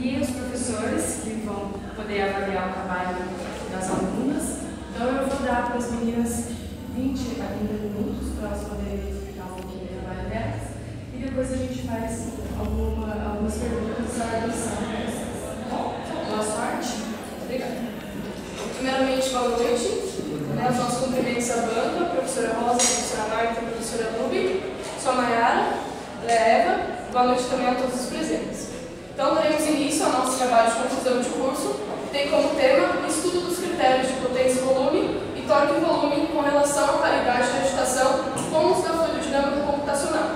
e os professores que vão poder avaliar o trabalho das alunas. Então eu vou dar para as meninas 20 a 30 minutos para elas poderem explicar um pouquinho do trabalho delas e depois a gente faz algumas perguntas à lição. Boa sorte. Obrigada. Primeiramente, boa noite. Os nossos cumprimentos à banda, a professora Rosa, a professora Marta, a professora Rubi, sou a Mayara, a Eva. Boa noite também a todos os presentes. Então, daremos início ao nosso trabalho de conclusão de curso, que tem como tema o estudo dos critérios de potência e volume e torque e volume com relação à qualidade da agitação com o uso da fluidodinâmica computacional.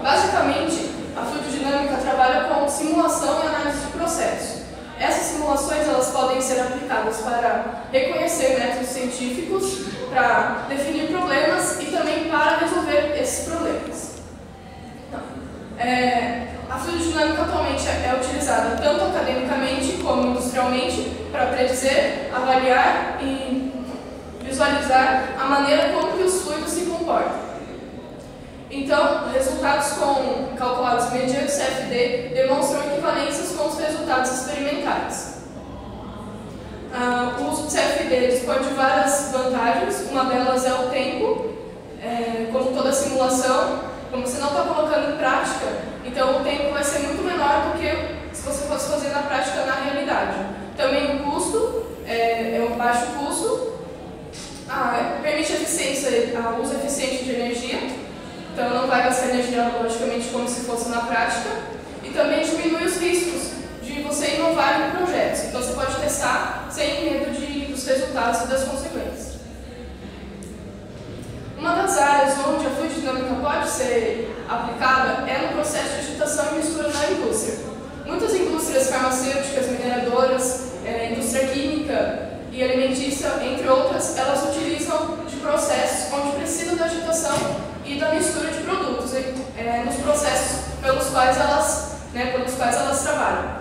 Basicamente, a fluidodinâmica trabalha com simulação e análise de processos. Essas simulações elas podem ser aplicadas para reconhecer métodos científicos, para definir problemas e também para resolver esses problemas. A fluidodinâmica atualmente é utilizada tanto academicamente como industrialmente para predizer, avaliar e visualizar a maneira como que os fluidos se comportam. Então, resultados calculados mediante CFD demonstram equivalências com os resultados experimentais. O uso do CFD dispõe de várias vantagens, uma delas é o tempo, como toda simulação, como você não está colocando em prática, então o tempo vai ser muito menor do que se você fosse fazer na prática na realidade. Também o custo, é um baixo custo, permite o uso eficiente de energia, então não vai gastar energia logicamente como se fosse na prática, e também diminui os riscos de você inovar em projetos. Então você pode testar sem medo dos resultados e das consequências. Uma das áreas onde a fluidodinâmica pode ser aplicada é no processo de agitação e mistura na indústria. Muitas indústrias farmacêuticas, mineradoras, indústria química e alimentícia, entre outras, elas utilizam de processos onde precisa da agitação e da mistura de produtos, nos processos pelos quais elas trabalham.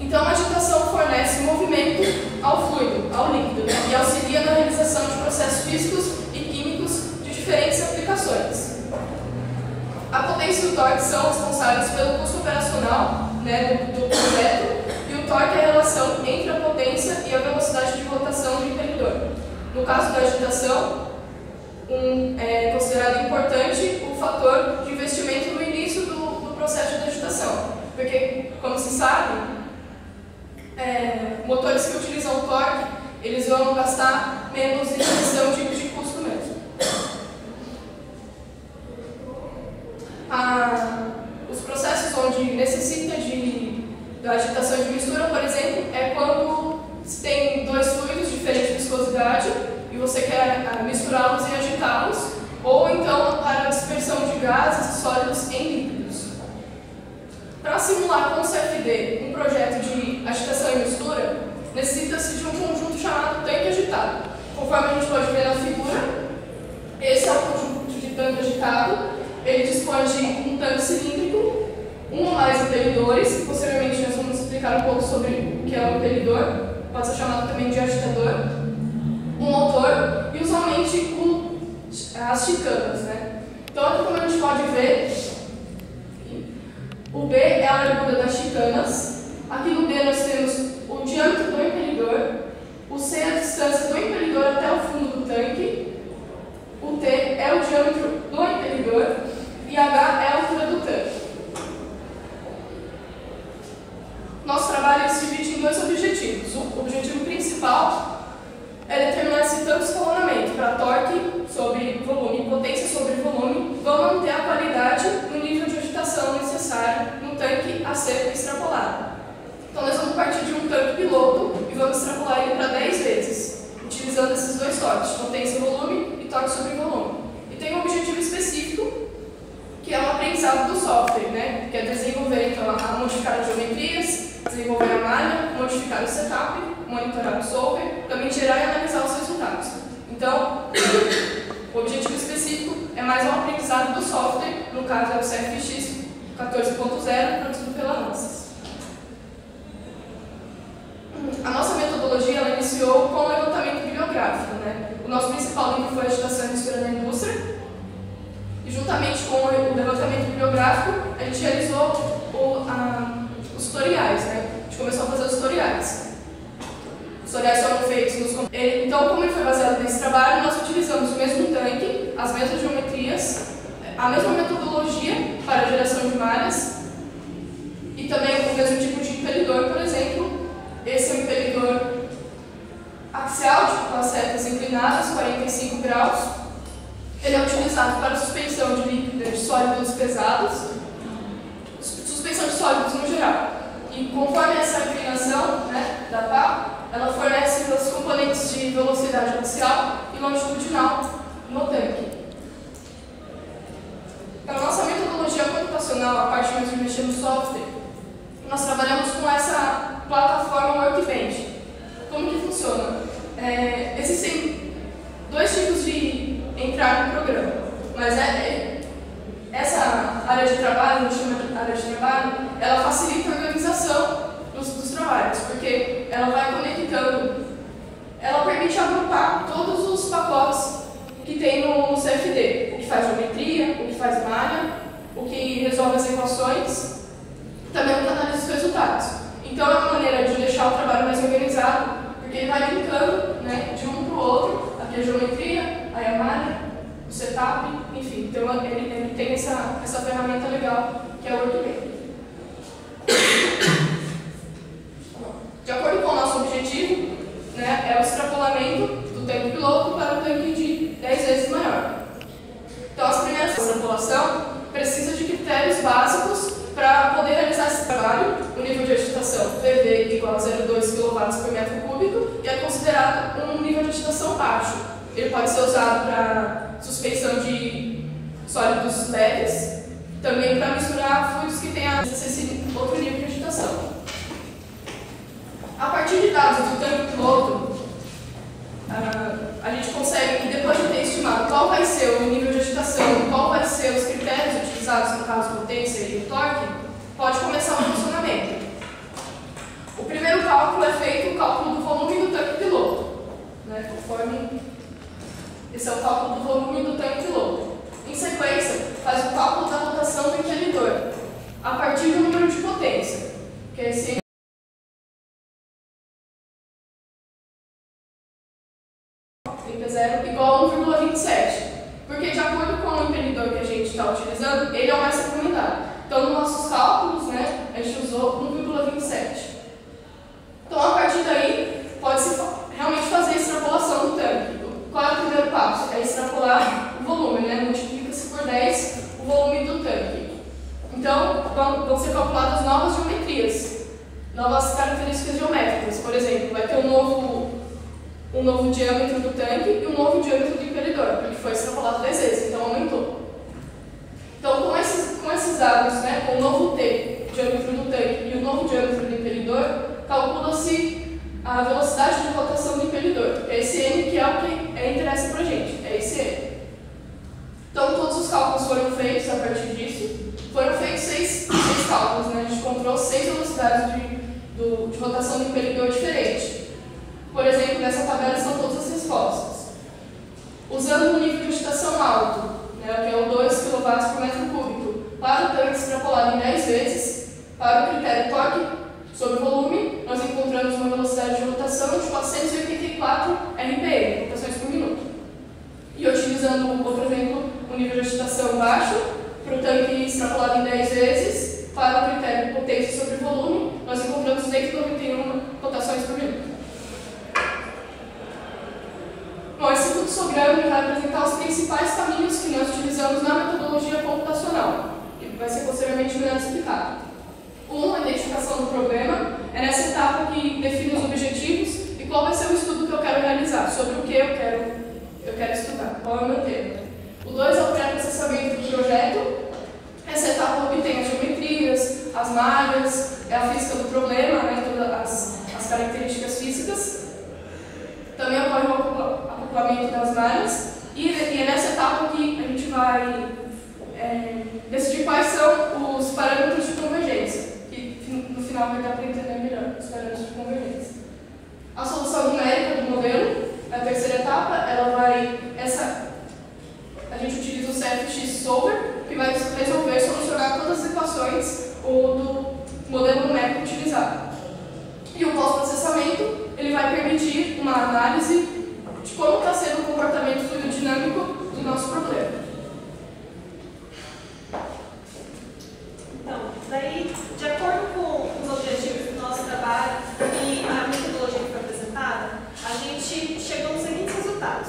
Então, a agitação fornece movimento ao fluido, ao líquido, e auxilia na realização de processos físicos e químicos de diferentes aplicações. A potência e o torque são responsáveis pelo custo operacional do projeto, e o torque é a relação entre a potência e a velocidade de rotação do impelidor. No caso da agitação, é considerado importante o fator de investimento no início do processo de agitação, porque, como se sabe, motores que utilizam torque, eles vão gastar menos em questão de custo mesmo. Os processos onde necessita da agitação de mistura, por exemplo, é quando se tem dois fluidos de diferente viscosidade e você quer misturá-los e agitá-los, ou então para a dispersão de gases e sólidos em líquidos. Para simular com CFD um projeto de agitação e mistura, necessita-se de um conjunto chamado tanque agitado. Conforme a gente pode ver na figura, esse é o conjunto de tanque agitado. Ele dispõe de um tanque cilíndrico, um ou mais impelidores, posteriormente nós vamos explicar um pouco sobre o que é um impelidor, pode ser chamado também de agitador, um motor e usualmente as chicanas. Então, aqui como a gente pode ver, o B é a largura das chicanas, aqui no D nós temos o diâmetro do impelidor, o C é a distância do impelidor até o fundo do tanque, o T é o diâmetro do impelidor e H é a altura do tanque. Nosso trabalho se divide em dois objetivos. O objetivo principal é determinar se tanto escalonamento para torque sobre volume e potência sobre volume vão manter a qualidade no nível de agitação necessário no tanque a ser extrapolado. Então nós vamos partir de um tanque piloto e vamos extrapolar ele para 10 vezes, utilizando esses dois torques, potência e volume e torque sobre volume. E tem um objetivo específico, que é o aprendizado do software, que é desenvolver então, a modificar as geometrias, desenvolver a malha, modificar o setup, monitorar o solver, também gerar e analisar os resultados. Então, o objetivo específico é mais um aprendizado do software, no caso é o CFX 14.0, produzido pela NANSYS. A nossa metodologia ela iniciou com o levantamento bibliográfico. O nosso principal livro foi Agitação e Mistura na Indústria, e juntamente com o levantamento bibliográfico, a gente realizou os sensoriais. Os sensoriais foram feitos nos... Então, como ele foi baseado nesse trabalho, nós utilizamos o mesmo tanque, as mesmas geometrias, a mesma metodologia para a geração de malhas e também o mesmo tipo de impelidor, por exemplo. Esse é um impelidor axial, com as setas inclinadas, 45 graus. Ele é utilizado para suspensão de sólidos pesados, suspensão de sólidos no geral. E conforme essa inclinação, né, da pá, ela fornece os componentes de velocidade axial e longitudinal no tanque. Para a nossa metodologia computacional, a parte de mexer no software, nós trabalhamos com essa plataforma Workbench. Como que funciona? Existem dois tipos de entrar no programa, mas essa área de trabalho, a gente chama de área de trabalho, ela facilita a organização dos trabalhos, porque ela vai conectando, ela permite agrupar todos os pacotes que tem no CFD, o que faz geometria, o que faz malha, o que resolve as equações, também o que analisa os resultados. Então é uma maneira de deixar o trabalho mais organizado, porque ele vai linkando, né, de um para o outro, aqui a geometria, aí a malha, o setup, enfim. Então ele tem essa ferramenta legal que é o Workbench. De acordo com o nosso objetivo, né, é o extrapolamento do tanque piloto para o tanque de 10 vezes maior. Então, as primeiras extrapolação precisa de critérios básicos para poder realizar esse trabalho. O nível de agitação PV igual a 0,2 kW por metro cúbico e é considerado um nível de agitação baixo. Ele pode ser usado para suspensão de sólidos leves, também para misturar fluidos que tenham esse outro nível de agitação. A partir de dados do tanque piloto, a gente consegue, depois de ter estimado qual vai ser o nível de agitação, qual vai ser os critérios utilizados no caso potência e torque, pode começar o funcionamento. O primeiro cálculo é feito o cálculo do volume do tanque piloto, né, conforme esse é o cálculo do volume do tanque piloto. Em sequência, faz o cálculo da rotação do impelidor, a partir do número de potência, que é esse P0 igual a 1,27, porque de acordo com o impelidor que a gente está utilizando, ele é o mais recomendado. Então, nos nossos cálculos, né, a gente usou 1,27. Então, a partir daí, pode-se realmente fazer a extrapolação do tanque. Qual é o primeiro passo? É extrapolar o volume, né? Multiplica-se por 10 o volume do tanque. Então, vão ser calculadas novas geometrias, novas características geométricas. Por exemplo, vai ter um novo diâmetro do tanque e um novo diâmetro do impelidor, porque foi extrapolado 10 vezes, então aumentou. Então, com esses dados, né, com o novo diâmetro do tanque e o novo diâmetro do impelidor, calcula-se a velocidade de rotação do impelidor. É esse N que é o que interessa para a gente, é esse N. Então, todos os cálculos foram feitos a partir disso. Foram feitos seis cálculos, né? A gente encontrou 6 velocidades de rotação do impelidor diferentes. Por exemplo, nessa tabela são todas as respostas. Usando um nível de agitação alto, né, que é o 2 kW por metro cúbico, para o tanque extrapolado em 10 vezes, para o critério torque sobre volume, nós encontramos uma velocidade de rotação de 484 RPM, rotações por minuto. E utilizando outro exemplo, um nível de agitação baixo, para o tanque extrapolado em 10 vezes, para o critério potência sobre volume, nós encontramos 291 rotações por minuto. Bom, esse fluxograma vai apresentar os principais caminhos que nós utilizamos na metodologia computacional, que vai ser posteriormente melhor explicado. A identificação do problema é nessa etapa que define os objetivos e qual vai ser o estudo que eu quero realizar, sobre o que eu quero estudar, qual é o meu tema. O 2 é o pré-processamento do projeto. Essa etapa obtém as geometrias, as malhas, é a física do problema, né, todas as características físicas. Também ocorre o acoplamento das malhas e é nessa etapa que a gente vai decidir quais são os parâmetros de convergência, que no final vai dar para entender melhor os parâmetros de convergência. A solução numérica do modelo é a terceira etapa, a gente utiliza o CFX Solver, que vai solucionar todas as equações do modelo numérico utilizado. E o pós-processamento, ele vai permitir uma análise de como está sendo o comportamento fluidodinâmico do nosso problema. Então, daí, de acordo com os objetivos do nosso trabalho e a metodologia que foi apresentada, a gente chegou nos seguintes resultados.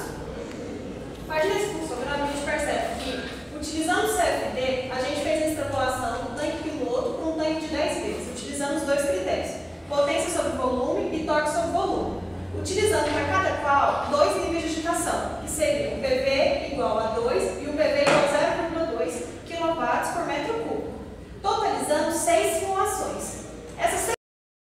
A partir desse fluxograma, a gente percebe que, utilizando o CFD, a gente fez a extrapolação do tanque piloto para um tanque de 10 vezes, utilizando os dois critérios, potência sobre volume e torque sobre volume, utilizando para cada qual 2 níveis de agitação, que seriam o PV igual a 2 e o PV igual a 0,2 kW por metro cúbico, totalizando 6 simulações. Essas